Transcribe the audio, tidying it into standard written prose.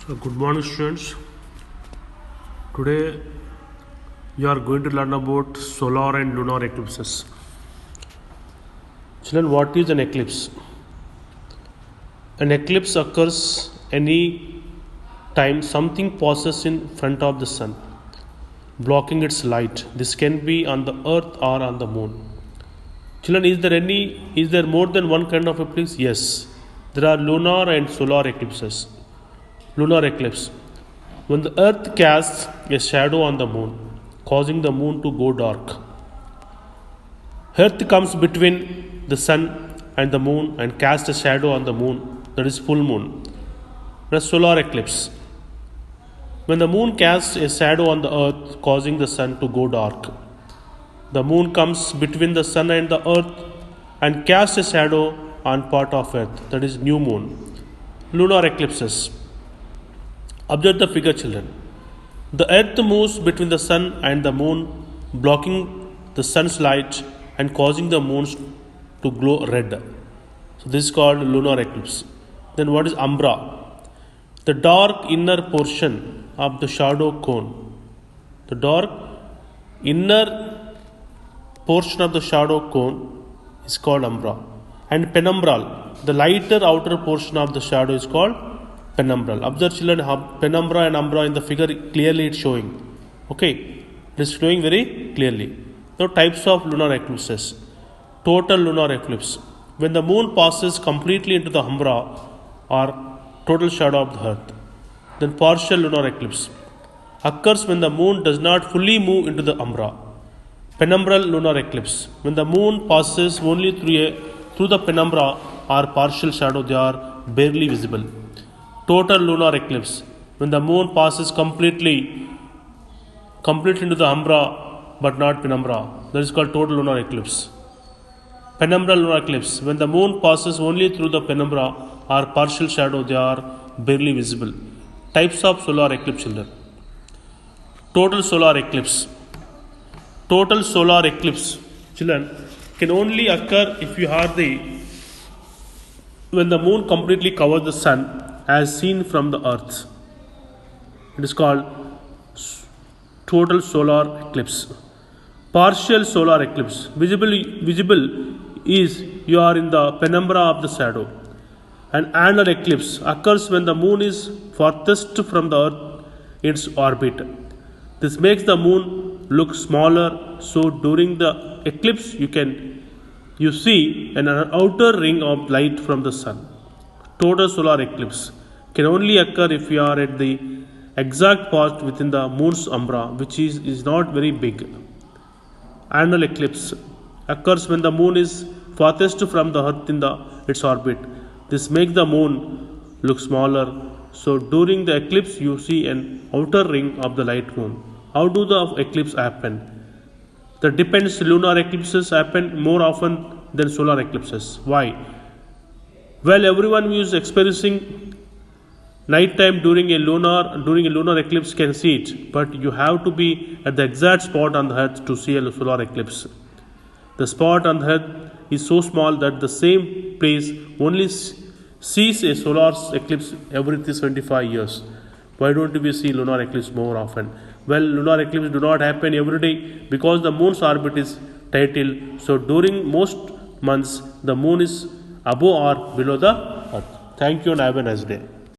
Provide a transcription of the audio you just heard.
So, good morning, students. Today, you are going to learn about solar and lunar eclipses. Children, what is an eclipse? An eclipse occurs any time something passes in front of the sun, blocking its light. This can be on the earth or on the moon. Children, is there more than one kind of eclipse? Yes. There are lunar and solar eclipses. Lunar eclipse. When the earth casts a shadow on the moon, causing the moon to go dark. Earth comes between the sun and the moon and casts a shadow on the moon, that is full moon. A solar eclipse. When the moon casts a shadow on the earth, causing the sun to go dark. The moon comes between the sun and the earth and casts a shadow on part of earth, that is new moon. Lunar eclipses. Observe the figure, children. The earth moves between the sun and the moon, blocking the sun's light and causing the moon to glow red. So this is called lunar eclipse. Then what is umbra? The dark inner portion of the shadow cone. The dark inner portion of the shadow cone is called umbra. And penumbral, the lighter outer portion of the shadow is called penumbral. Observe, children, how penumbra and umbra in the figure clearly it's showing. Okay, it is showing very clearly. Now, types of lunar eclipses. Total lunar eclipse. When the moon passes completely into the umbra or total shadow of the earth. Then partial lunar eclipse occurs when the moon does not fully move into the umbra. Penumbral lunar eclipse. When the moon passes only through the penumbra or partial shadow, they are barely visible. Total lunar eclipse. When the moon passes completely into the umbra but not penumbra. That is called total lunar eclipse. Penumbral lunar eclipse. When the moon passes only through the penumbra or partial shadow, they are barely visible. Types of solar eclipse, children. Total solar eclipse. Total solar eclipse, children, can only occur if you have when the moon completely covers the sun as seen from the earth. It is called total solar eclipse. Partial solar eclipse. Visible is you are in the penumbra of the shadow. An annular eclipse occurs when the moon is farthest from the earth in its orbit. This makes the moon look smaller, so during the eclipse you see an outer ring of light from the sun. Total solar eclipse can only occur if you are at the exact part within the moon's umbra, which is not very big. Annual eclipse occurs when the moon is farthest from the earth in its orbit. This makes the moon look smaller, so during the eclipse you see an outer ring of the light moon. How do the eclipse happen? That depends. Lunar eclipses happen more often than solar eclipses. Why? Well, everyone who is experiencing nighttime during a lunar eclipse can see it, but you have to be at the exact spot on the earth to see a solar eclipse. The spot on the earth is so small that the same place only sees a solar eclipse every 75 years. Why don't we see lunar eclipse more often? Well, lunar eclipse do not happen every day because the moon's orbit is tidal. So during most months, the moon is above or below the earth. Thank you and have a nice day.